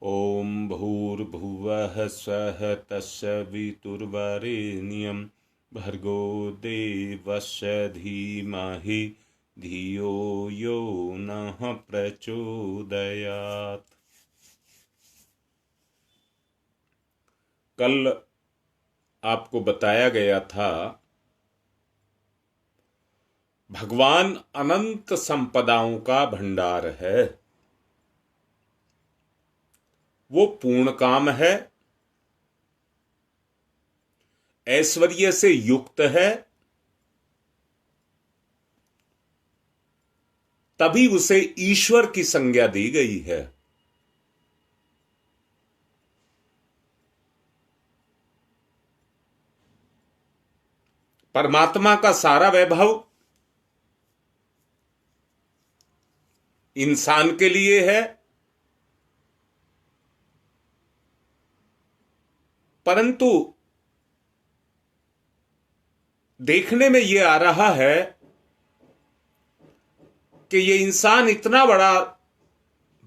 ॐ भूर्भुवः स्वः तस्य वितुर्वरेण्यं भर्गो देवस्य धीमहि धियो यो नः प्रचोदयात्। कल आपको बताया गया था भगवान अनंत संपदाओं का भंडार है, वो पूर्ण काम है, ऐश्वर्य से युक्त है, तभी उसे ईश्वर की संज्ञा दी गई है। परमात्मा का सारा वैभव इंसान के लिए है, परंतु देखने में यह आ रहा है कि ये इंसान इतना बड़ा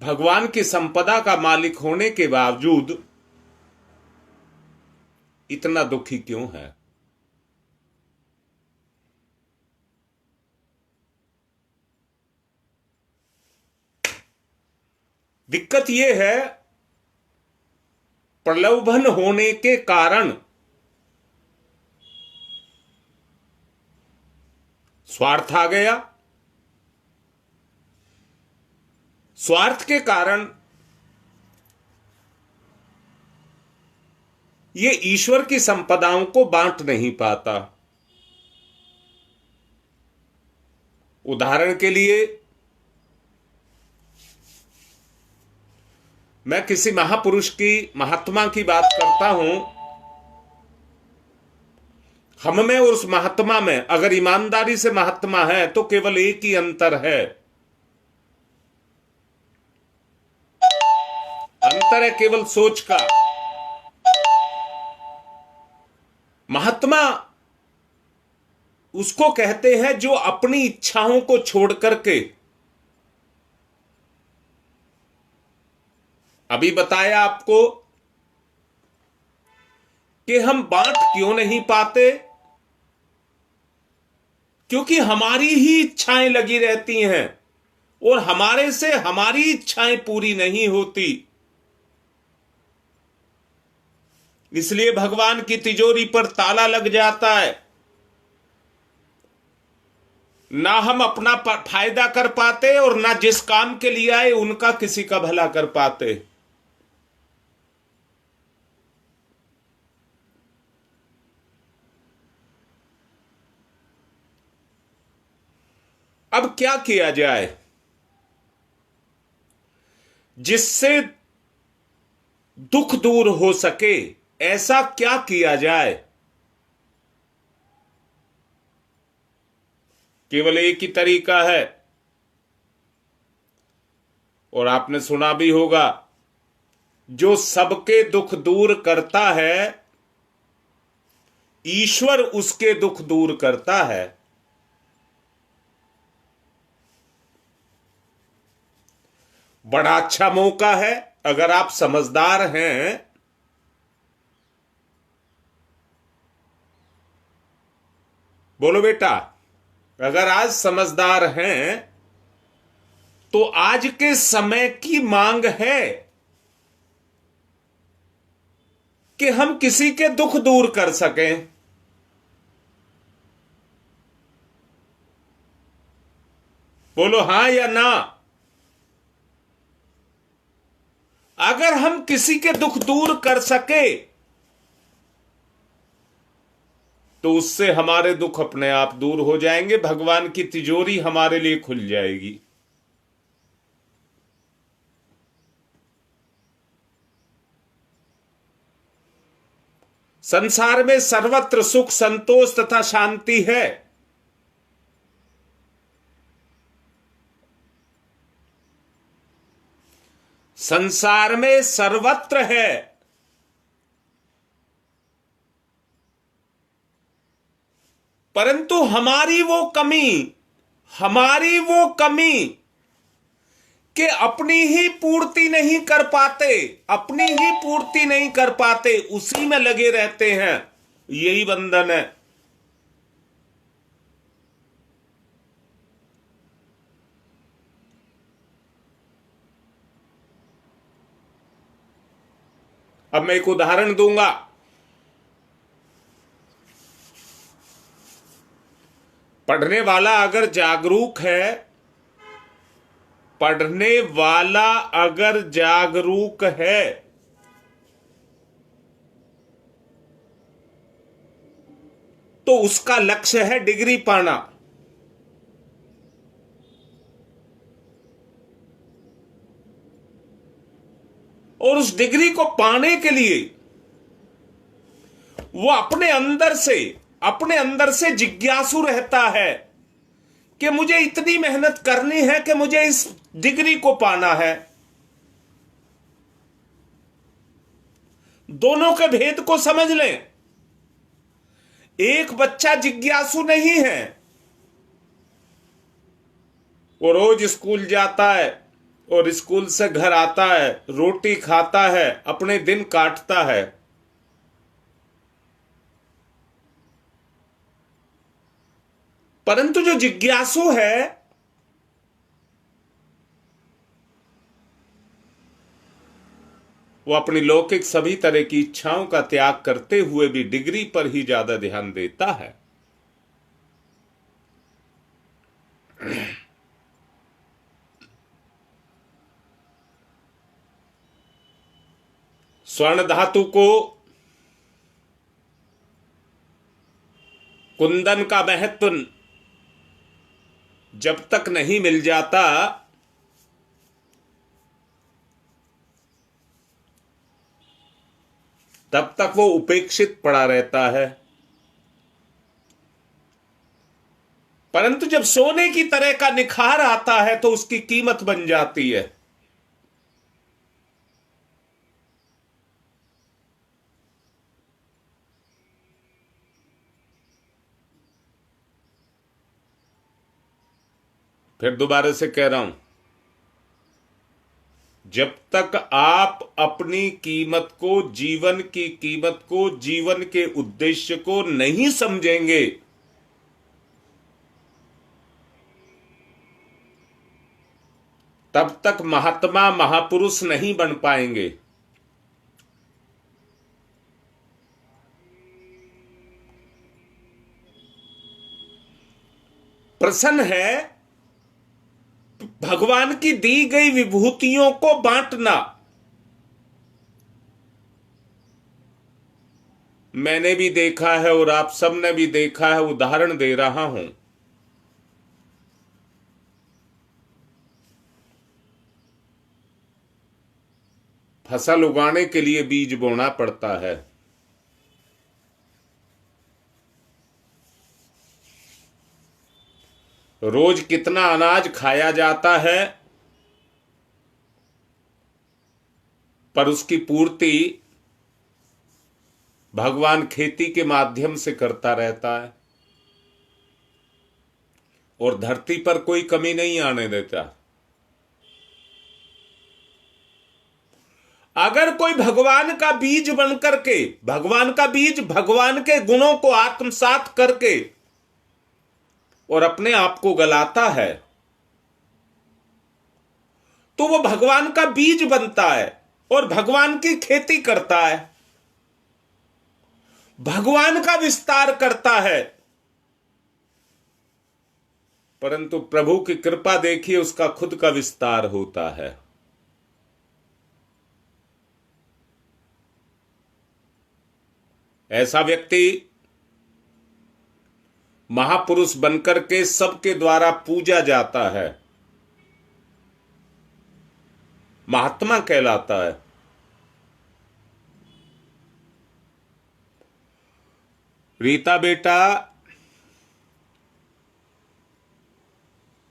भगवान की संपदा का मालिक होने के बावजूद इतना दुखी क्यों है। दिक्कत यह है, प्रलोभन होने के कारण स्वार्थ आ गया। स्वार्थ के कारण ये ईश्वर की संपदाओं को बांट नहीं पाता। उदाहरण के लिए, मैं किसी महापुरुष की, महात्मा की बात करता हूं, हम में और उस महात्मा में अगर ईमानदारी से महात्मा है तो केवल एक ही अंतर है, अंतर है केवल सोच का। महात्मा उसको कहते हैं जो अपनी इच्छाओं को छोड़ करके, अभी बताया आपको कि हम बांट क्यों नहीं पाते, क्योंकि हमारी ही इच्छाएं लगी रहती हैं और हमारे से हमारी इच्छाएं पूरी नहीं होती। इसलिए भगवान की तिजोरी पर ताला लग जाता है, ना हम अपना फायदा कर पाते और ना जिस काम के लिए आए उनका किसी का भला कर पाते। अब क्या किया जाए जिससे दुख दूर हो सके, ऐसा क्या किया जाए। केवल एक ही तरीका है, और आपने सुना भी होगा, जो सबके दुख दूर करता है ईश्वर उसके दुख दूर करता है। बड़ा अच्छा मौका है, अगर आप समझदार हैं बोलो बेटा, अगर आज समझदार हैं तो आज के समय की मांग है कि हम किसी के दुख दूर कर सकें। बोलो हां या ना। अगर हम किसी के दुख दूर कर सके तो उससे हमारे दुख अपने आप दूर हो जाएंगे, भगवान की तिजोरी हमारे लिए खुल जाएगी। संसार में सर्वत्र सुख, संतोष तथा शांति है। संसार में सर्वत्र है, परंतु हमारी वो कमी कि अपनी ही पूर्ति नहीं कर पाते, अपनी ही पूर्ति नहीं कर पाते, उसी में लगे रहते हैं। यही बंधन है। अब मैं एक उदाहरण दूंगा। पढ़ने वाला अगर जागरूक है, पढ़ने वाला अगर जागरूक है तो उसका लक्ष्य है डिग्री पाना। और उस डिग्री को पाने के लिए वो अपने अंदर से जिज्ञासु रहता है कि मुझे इतनी मेहनत करनी है कि मुझे इस डिग्री को पाना है। दोनों के भेद को समझ लें। एक बच्चा जिज्ञासु नहीं है, वो रोज स्कूल जाता है और स्कूल से घर आता है, रोटी खाता है, अपने दिन काटता है। परंतु जो जिज्ञासु है वो अपनी लौकिक सभी तरह की इच्छाओं का त्याग करते हुए भी डिग्री पर ही ज्यादा ध्यान देता है। स्वर्ण धातु को कुंदन का महत्व जब तक नहीं मिल जाता तब तक वो उपेक्षित पड़ा रहता है। परंतु जब सोने की तरह का निखार आता है तो उसकी कीमत बन जाती है। फिर दोबारा से कह रहा हूं, जब तक आप अपनी कीमत को, जीवन की कीमत को, जीवन के उद्देश्य को नहीं समझेंगे, तब तक महात्मा महापुरुष नहीं बन पाएंगे। प्रश्न है भगवान की दी गई विभूतियों को बांटना। मैंने भी देखा है और आप सबने भी देखा है, उदाहरण दे रहा हूं। फसल उगाने के लिए बीज बोना पड़ता है। रोज कितना अनाज खाया जाता है, पर उसकी पूर्ति भगवान खेती के माध्यम से करता रहता है और धरती पर कोई कमी नहीं आने देता। अगर कोई भगवान का बीज बनकर के, भगवान का बीज भगवान के गुणों को आत्मसात करके और अपने आप को गलाता है, तो वो भगवान का बीज बनता है और भगवान की खेती करता है, भगवान का विस्तार करता है। परंतु प्रभु की कृपा देखिए, उसका खुद का विस्तार होता है। ऐसा व्यक्ति महापुरुष बनकर के सबके द्वारा पूजा जाता है, महात्मा कहलाता है। रीता बेटा,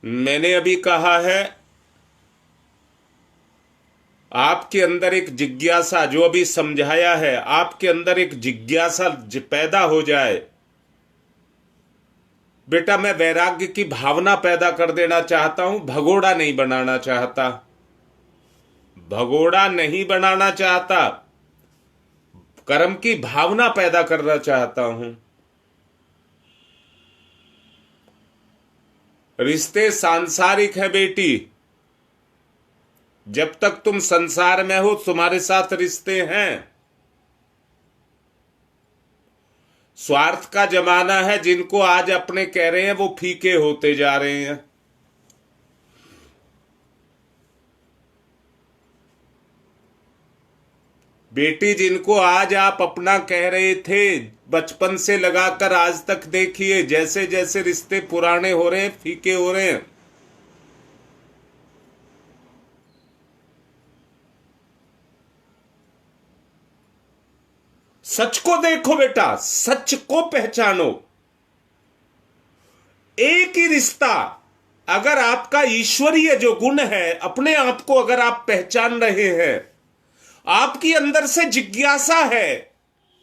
मैंने अभी कहा है आपके अंदर एक जिज्ञासा, जो अभी समझाया है, आपके अंदर एक जिज्ञासा पैदा हो जाए। बेटा, मैं वैराग्य की भावना पैदा कर देना चाहता हूं, भगोड़ा नहीं बनाना चाहता। भगोड़ा नहीं बनाना चाहता, कर्म की भावना पैदा करना चाहता हूं। रिश्ते सांसारिक है बेटी। जब तक तुम संसार में हो तुम्हारे साथ रिश्ते हैं। स्वार्थ का जमाना है, जिनको आज अपने कह रहे हैं वो फीके होते जा रहे हैं। बेटी, जिनको आज आप अपना कह रहे थे बचपन से लगाकर आज तक, देखिए जैसे जैसे रिश्ते पुराने हो रहे हैं, फीके हो रहे हैं। सच को देखो बेटा, सच को पहचानो। एक ही रिश्ता, अगर आपका ईश्वरीय जो गुण है, अपने आप को अगर आप पहचान रहे हैं, आपकी अंदर से जिज्ञासा है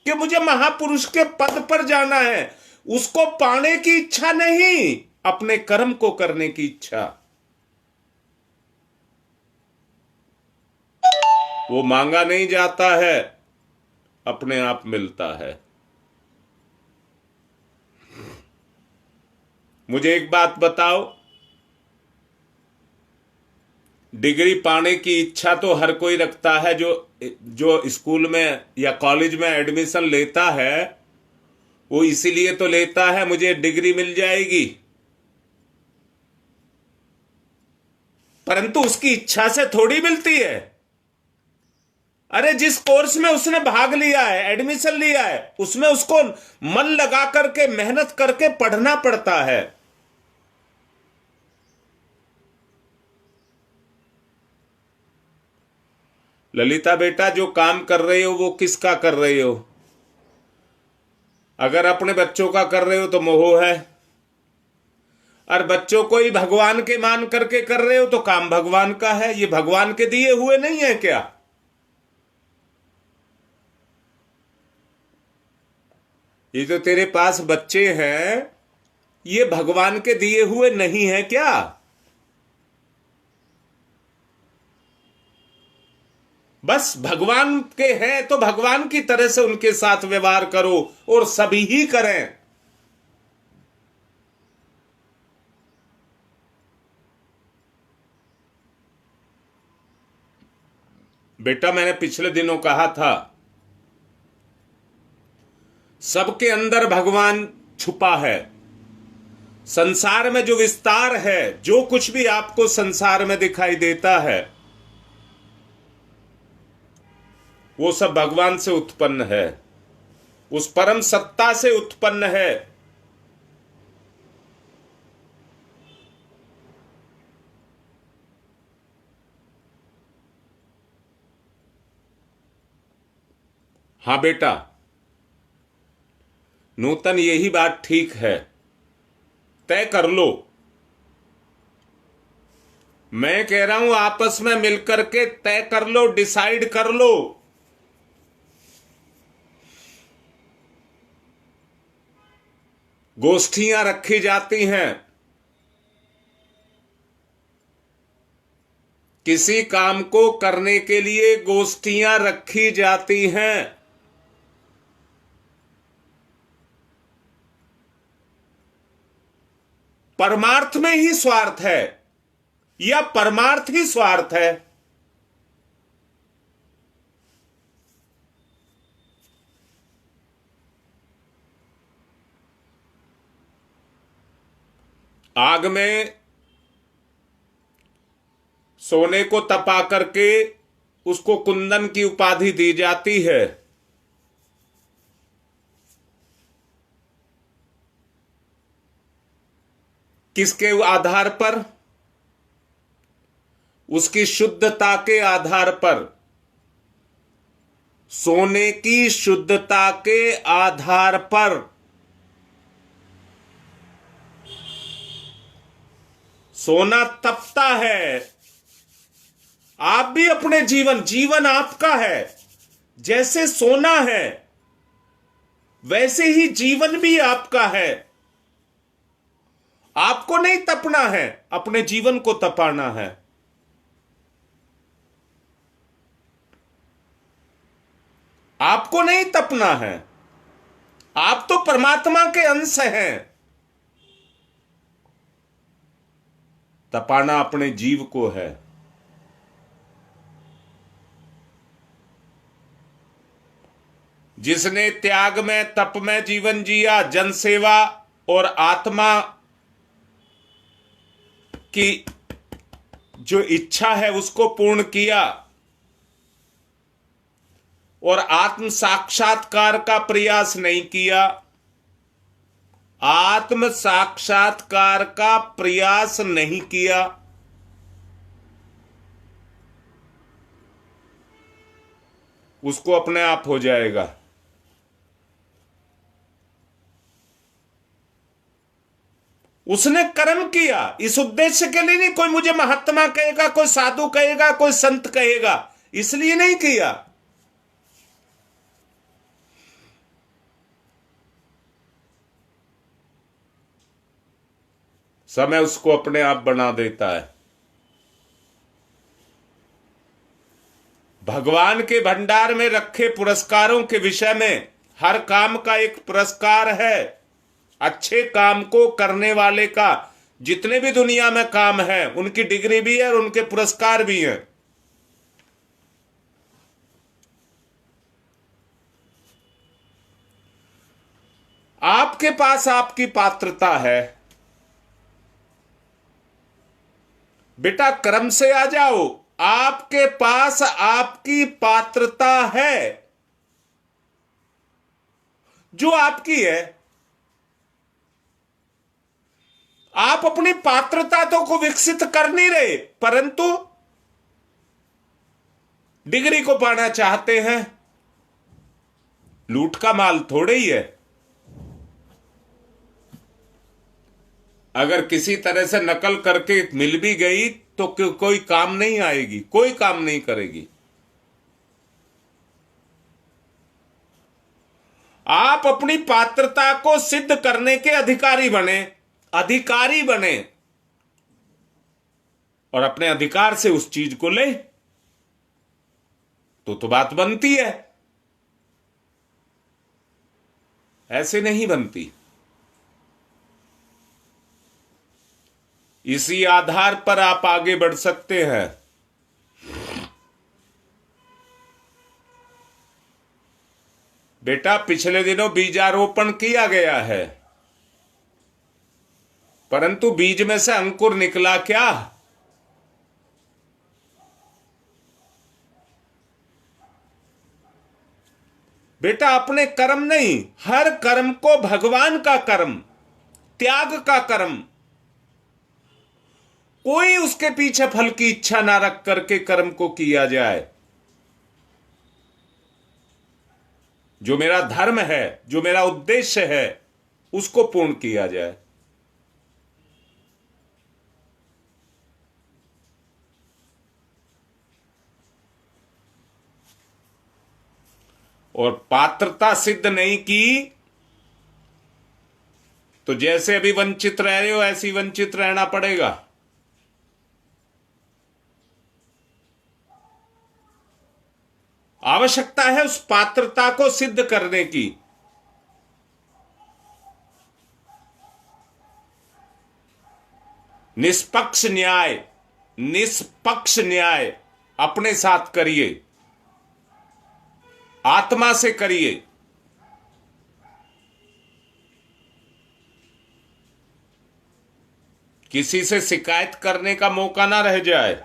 कि मुझे महापुरुष के पद पर जाना है, उसको पाने की इच्छा नहीं, अपने कर्म को करने की इच्छा। वो मांगा नहीं जाता है, अपने आप मिलता है। मुझे एक बात बताओ, डिग्री पाने की इच्छा तो हर कोई रखता है। जो स्कूल में या कॉलेज में एडमिशन लेता है वो इसीलिए तो लेता है मुझे डिग्री मिल जाएगी, परंतु उसकी इच्छा से थोड़ी मिलती है। अरे जिस कोर्स में उसने भाग लिया है, एडमिशन लिया है, उसमें उसको मन लगा करके मेहनत करके पढ़ना पड़ता है। ललिता बेटा, जो काम कर रहे हो वो किसका कर रहे हो? अगर अपने बच्चों का कर रहे हो तो मोह है, और बच्चों को ही भगवान के मान करके कर रहे हो तो काम भगवान का है। ये भगवान के दिए हुए नहीं है क्या? ये जो तेरे पास बच्चे हैं, ये भगवान के दिए हुए नहीं है क्या? बस भगवान के हैं तो भगवान की तरह से उनके साथ व्यवहार करो, और सभी ही करें। बेटा, मैंने पिछले दिनों कहा था, सबके अंदर भगवान छुपा है। संसार में जो विस्तार है, जो कुछ भी आपको संसार में दिखाई देता है, वो सब भगवान से उत्पन्न है, उस परम सत्ता से उत्पन्न है। हां बेटा, नूतन, यही बात ठीक है। तय कर लो। मैं कह रहा हूं आपस में मिलकर के तय कर लो, डिसाइड कर लो। गोष्ठियां रखी जाती हैं, किसी काम को करने के लिए गोष्ठियां रखी जाती हैं। परमार्थ में ही स्वार्थ है या परमार्थ ही स्वार्थ है? आग में सोने को तपा करके उसको कुंदन की उपाधि दी जाती है। किसके आधार पर? उसकी शुद्धता के आधार पर, सोने की शुद्धता के आधार पर। सोना तपता है। आप भी अपने जीवन आपका है, जैसे सोना है वैसे ही जीवन भी आपका है। आपको नहीं तपना है, अपने जीवन को तपाना है। आपको नहीं तपना है, आप तो परमात्मा के अंश हैं। तपाना अपने जीव को है। जिसने त्याग में, तप में जीवन जिया, जनसेवा और आत्मा की जो इच्छा है उसको पूर्ण किया और आत्म साक्षात्कार का प्रयास नहीं किया, आत्म साक्षात्कार का प्रयास नहीं किया, उसको अपने आप हो जाएगा। उसने कर्म किया इस उद्देश्य के लिए नहीं, कोई मुझे महात्मा कहेगा, कोई साधु कहेगा, कोई संत कहेगा, इसलिए नहीं किया। समय उसको अपने आप बना देता है। भगवान के भंडार में रखे पुरस्कारों के विषय में हर काम का एक पुरस्कार है। अच्छे काम को करने वाले का जितने भी दुनिया में काम है उनकी डिग्री भी है और उनके पुरस्कार भी हैं। आपके पास आपकी पात्रता है, बेटा कर्म से आ जाओ। आपके पास आपकी पात्रता है जो आपकी है। आप अपनी पात्रता तो को विकसित कर नहीं रहे, परंतु डिग्री को पाना चाहते हैं। लूट का माल थोड़े ही है। अगर किसी तरह से नकल करके मिल भी गई तो कोई काम नहीं आएगी, कोई काम नहीं करेगी। आप अपनी पात्रता को सिद्ध करने के अधिकारी बने, अधिकारी बने और अपने अधिकार से उस चीज को ले तो बात बनती है, ऐसे नहीं बनती। इसी आधार पर आप आगे बढ़ सकते हैं। बेटा पिछले दिनों बीजारोपण किया गया है, परंतु बीज में से अंकुर निकला क्या? बेटा अपने कर्म नहीं, हर कर्म को भगवान का कर्म, त्याग का कर्म, कोई उसके पीछे फल की इच्छा ना रख करके कर्म को किया जाए। जो मेरा धर्म है, जो मेरा उद्देश्य है, उसको पूर्ण किया जाए। और पात्रता सिद्ध नहीं की तो जैसे अभी वंचित रह रहे हो ऐसे ही वंचित रहना पड़ेगा। आवश्यकता है उस पात्रता को सिद्ध करने की। निष्पक्ष न्याय, निष्पक्ष न्याय अपने साथ करिए, आत्मा से करिए। किसी से शिकायत करने का मौका ना रह जाए,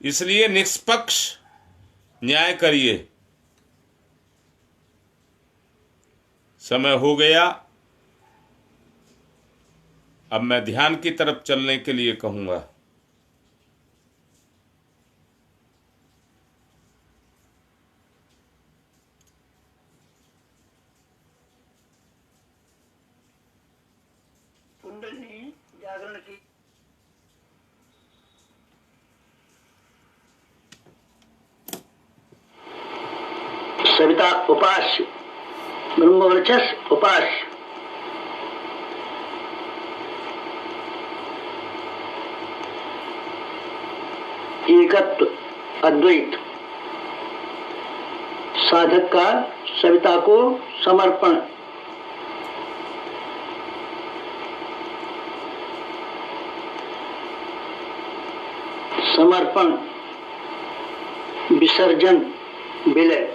इसलिए निष्पक्ष न्याय करिए। समय हो गया, अब मैं ध्यान की तरफ चलने के लिए कहूंगा। कुंडली जागरण की सविता उपास्य, ब्रह्मवर्चस उपास्य, एकत्व अद्वैत साधक का सविता को समर्पण। समर्पण, विसर्जन, विलय।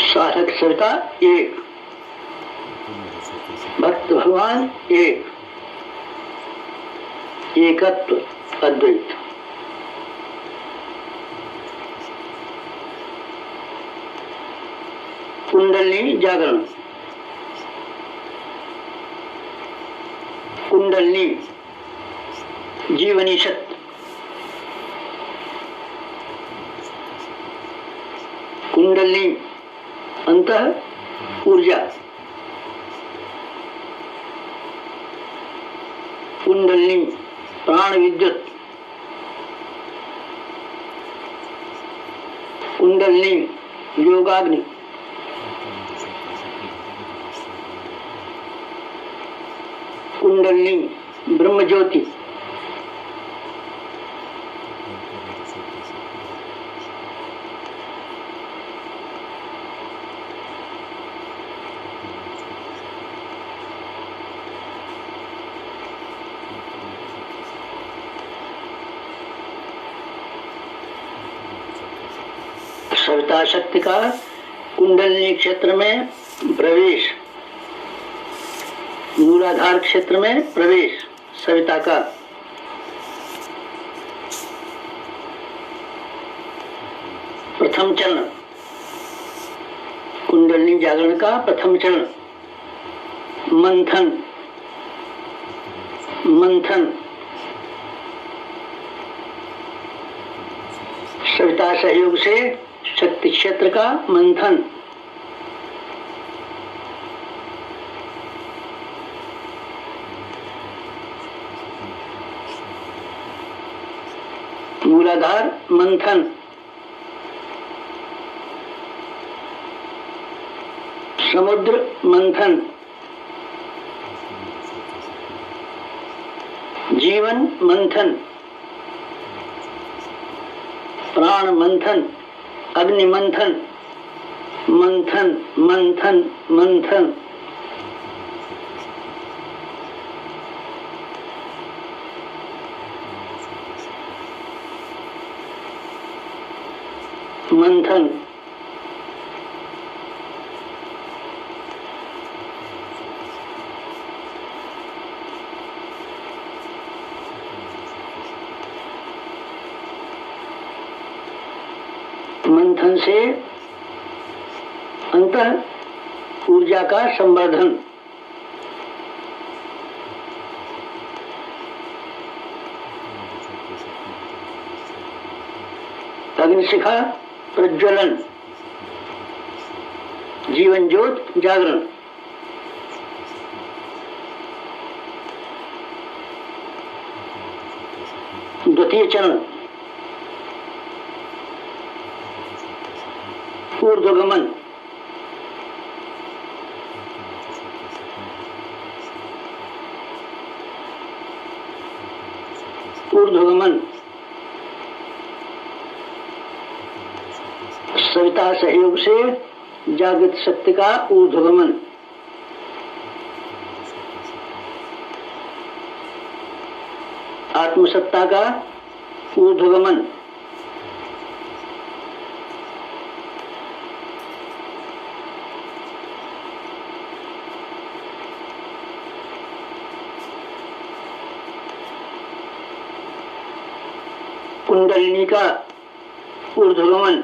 साधक सविता एक, भक्त भगवान एक, एकत्व अद्वैत। कुंडलिनी जागरण। कुंडलिनी जीवनी शक्ति। कुंडलिनी अंतः ऊर्जा। कुंडलिनी प्राण विद्युत। कुंडलिनी योगाग्नि। कुंडलिनी ब्रह्म ज्योति। सविता शक्ति का कुंडलिनी क्षेत्र में प्रवेश, मूलाधार क्षेत्र में प्रवेश सविता का। प्रथम चरण कुंडलिनी जागरण का प्रथम चरण मंथन। मंथन सविता सहयोग से शक्ति क्षेत्र का मंथन। मूलाधार मंथन। समुद्र मंथन। जीवन मंथन। प्राण मंथन। अग्नि मंथन। मंथन मंथन मंथन। मंथन। मंथन से अंतः ऊर्जा का संवर्धन। अग्निशिखा प्रज्वलन। जीवन ज्योत जागरण। द्वितीय चरण ऊर्ध्वगमन। ऊर्ध्वगमन सविता सहयोग से जागृत शक्ति का ऊर्ध्वगमन। आत्मसत्ता का ऊर्ध्वगमन। कुंडलिनी का ऊर्ध्वगमन।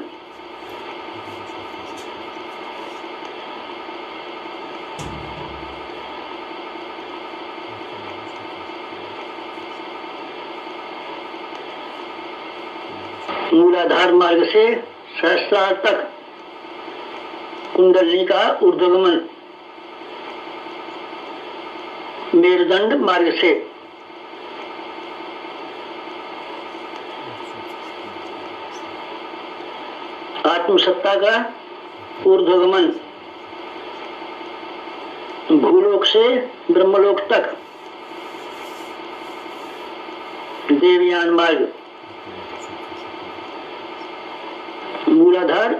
मूलाधार मार्ग से सहस्रार तक कुंडलिनी का ऊर्ध्वगमन। मेरुदंड मार्ग से आत्मसत्ता का ऊर्ध्वगमन। भूलोक से ब्रह्मलोक तक देवयान मार्ग, मूलाधार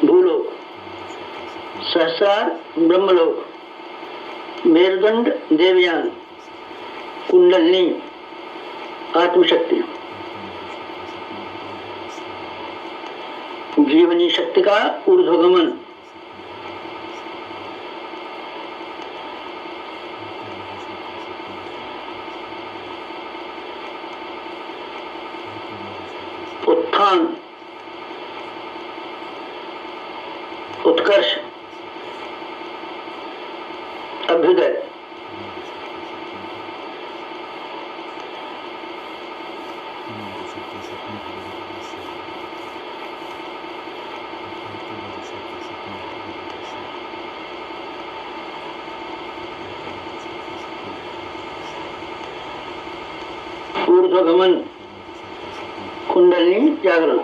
भूलोक, सहस्रार ब्रह्मलोक, मेरुदंड देवयान, कुंडलनी आत्मशक्ति, जीवनी शक्ति का ऊर्ध्वगमन, उत्थान, उत्कर्ष, अभ्युदय, ऊर्ध्वगमन, कुंडलिनी जागरण,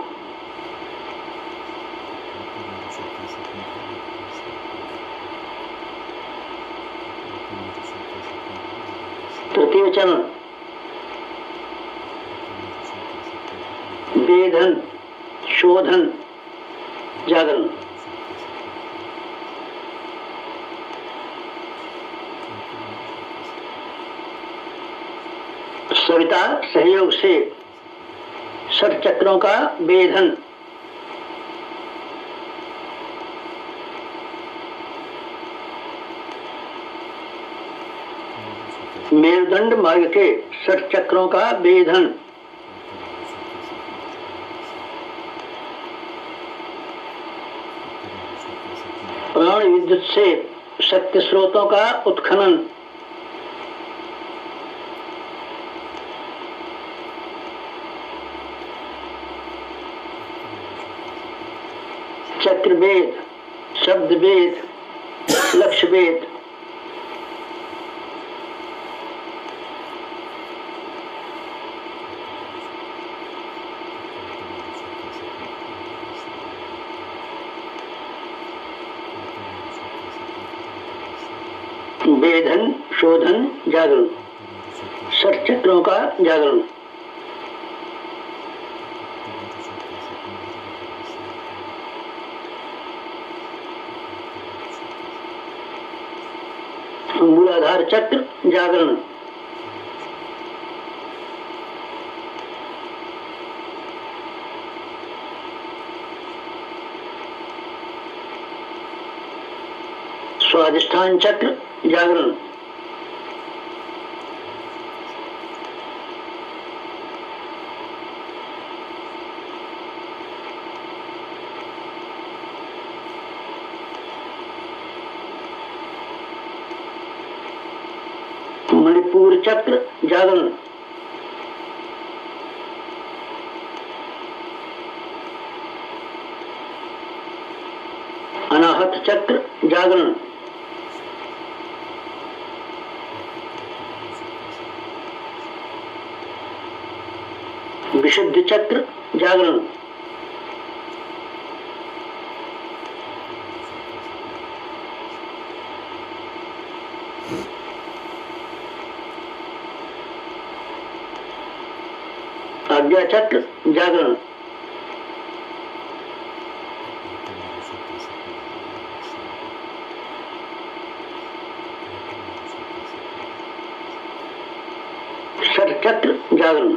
तृतीय चरण, वेधन, शोधन, जागरण, सविता सहयोग से षट चक्रों का वेधन, मेरुदंड मार्ग के षट चक्रों का वेधन, प्राण विद्युत से शक्ति स्रोतों का उत्खनन, चक्रवेद, शब्दवेद, लक्ष्यवेद, वेधन, शोधन, जागरण, षट चक्रों का जागरण, मूलाधार चक्र जागरण, स्वादिष्ठान चक्र जागरण, मणिपुर चक्र जागरण, अनाहत चक्र जागरण, विशुद्ध चक्र जागरण, आज्ञा चक्र जागरण, षट चक्र जागरण,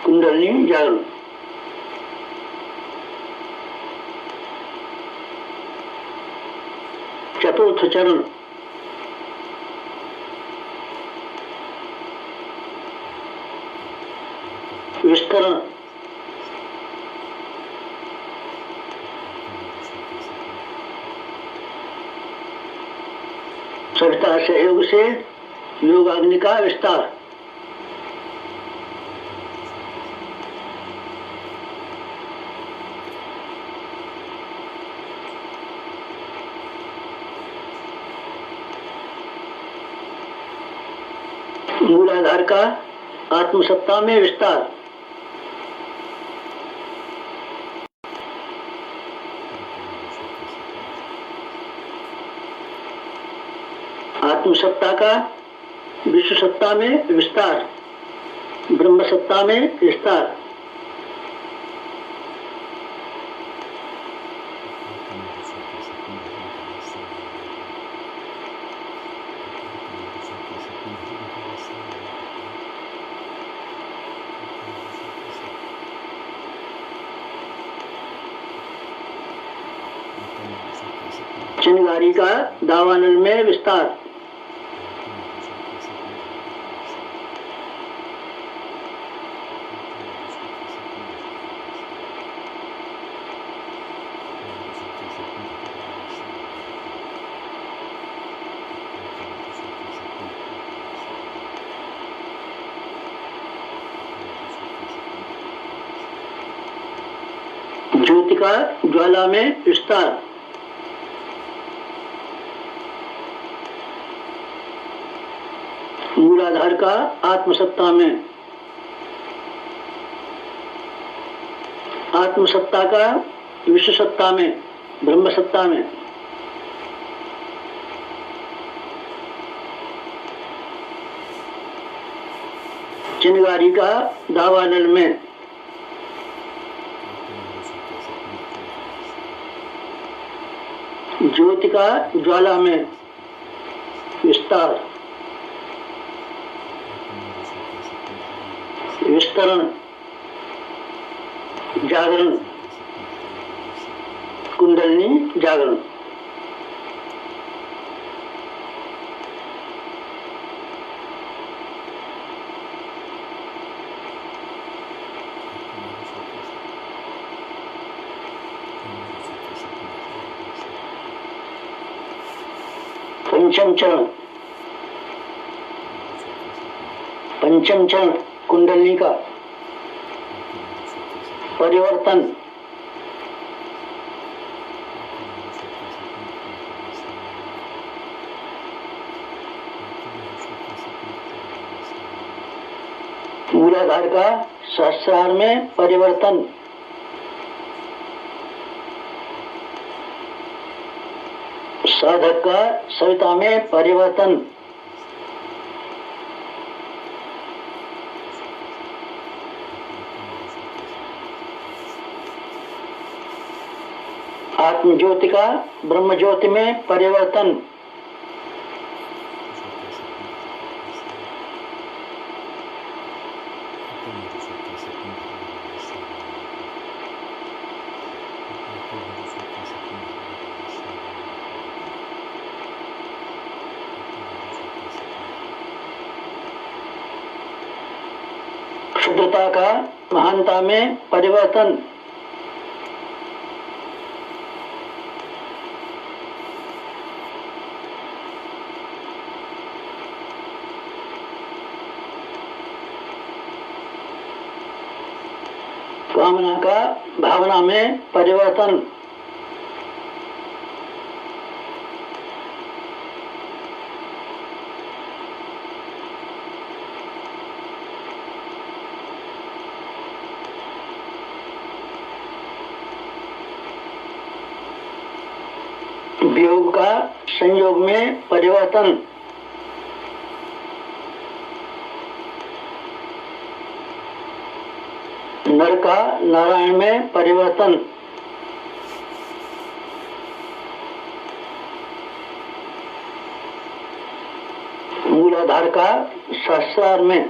कुंडलिनी जागरण, चतुर्थ चरण, विस्तरण, सविता सहयोग से योगाग्नि का विस्तार, मूलाधार का आत्मसत्ता में विस्तार, आत्मसत्ता का विश्व सत्ता में विस्तार, ब्रह्म सत्ता में विस्तार। चिंगारी का दावानल में विस्तार, ज्योति का ज्वाला में विस्तार, मूलाधार का आत्मसत्ता में, आत्मसत्ता का विश्व सत्ता में, ब्रह्म सत्ता में, चिंगारी का दावानल में, ज्योति का ज्वाला में विस्तार, विस्तरण, जागरण, कुंडलिनी जागरण। पंचम चरण, पंचम चरण कुंडलिनी का परिवर्तन, मूलाधार का सहस्रार में परिवर्तन, साधक का सविता में परिवर्तन, आत्म ज्योति का ब्रह्म ज्योति में परिवर्तन, क्षुद्रता का महानता में परिवर्तन, कामना का भावना में परिवर्तन, वियोग का संयोग में परिवर्तन, नर का नारायण में परिवर्तन, मूलाधार का सहस्रार में,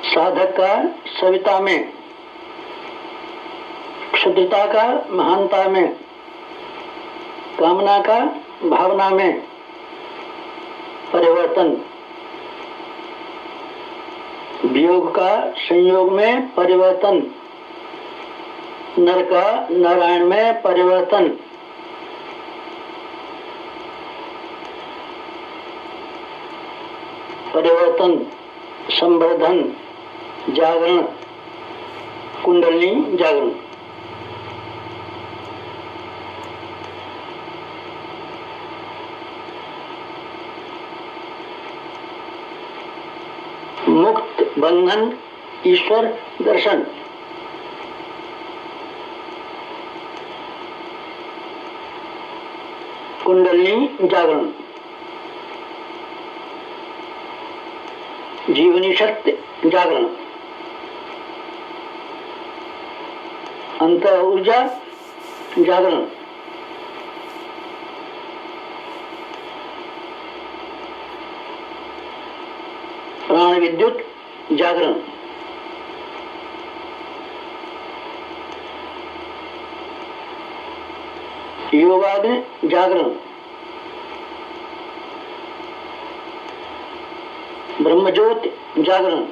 साधक का सविता में, क्षुद्रता का महानता में, कामना का भावना में परिवर्तन, वियोग का संयोग में परिवर्तन, नर का नारायण में परिवर्तन, परिवर्तन, संवर्धन, जागरण, कुंडलिनी जागरण। मुक्त बंधन ईश्वर दर्शन, कुंडलिनी जागरण। जीवनी शक्ति जागरण, अंत ऊर्जा जागरण, प्राण विद्युत जागरण, योगाग्नि जागरण, ब्रह्मज्योति जागरण,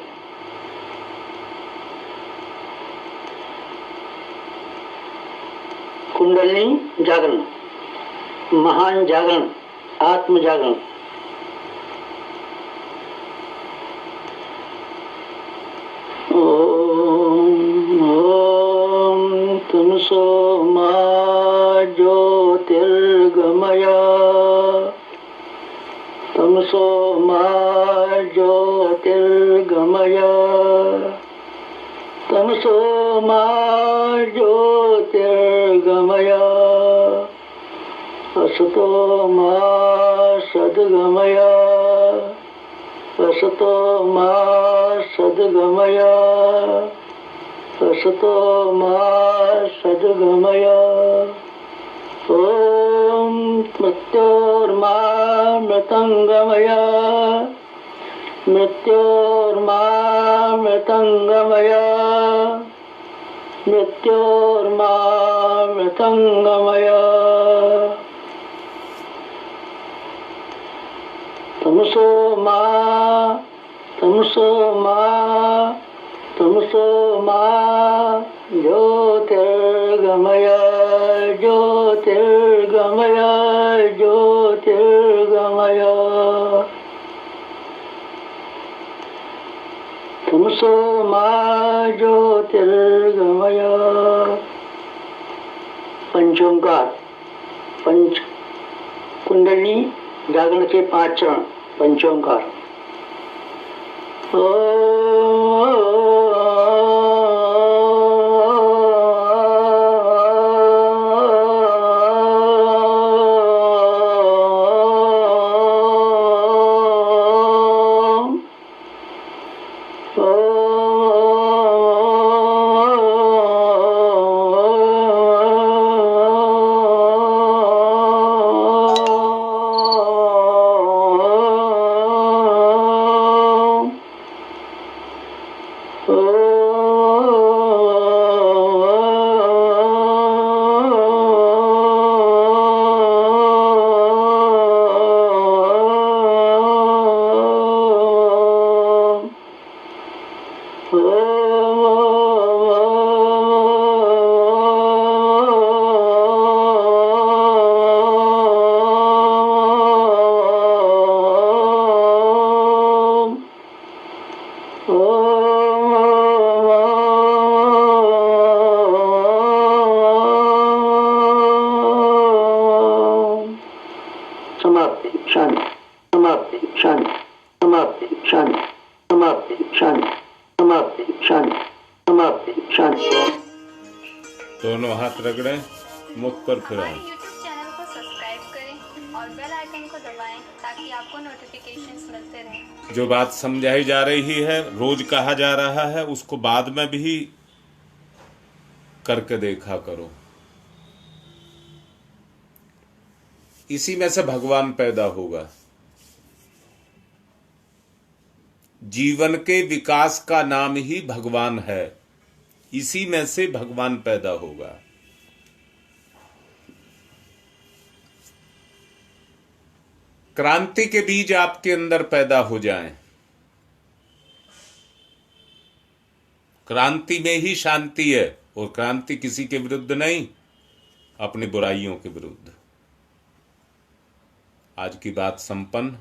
कुंडलिनी जागरण, महान जागरण, आत्म जागरण, ओम तमसो मा ज्योतिर्गमय, तमसो मा ज्योतिर्गमय, तमसो मा ज्योतिर्गमय, असतो मा सद्गमय, असतो मा सद्गमय, असतो मा सद्गमय, ओम मृत्योर्मा मृतंगमय, मृत्योर्मा मृतंगमय, मृत्योर्मा मृतंगमय, तमसो मा तमसो मा तमसो मा ज्योतिर्गमय, ज्योतिर्गमय, ज्योतिर्गमय, तमसो मा ज्योतिर्गमय। पंचोंकार, पंच कुंडली जागरण के 5 चरण, पंचोंकार। समाप्ति शांति, समाप्ति शांति, समाप्ति शांति, समाप्ति शांति, समाप्ति शांति, समाप्ति शांति। दोनों हाथ रगड़ें, मुख पर फिराएं। हमारे YouTube चैनल को सब्सक्राइब करें और बेल आइकन को दबाएं ताकि आपको नोटिफिकेशंस मिलते रहें। जो बात समझाई जा रही है, रोज कहा जा रहा है, उसको बाद में भी करके देखा करो। इसी में से भगवान पैदा होगा। जीवन के विकास का नाम ही भगवान है। इसी में से भगवान पैदा होगा। क्रांति के बीज आपके अंदर पैदा हो जाएं। क्रांति में ही शांति है, और क्रांति किसी के विरुद्ध नहीं, अपनी बुराइयों के विरुद्ध। आज की बात संपन्न।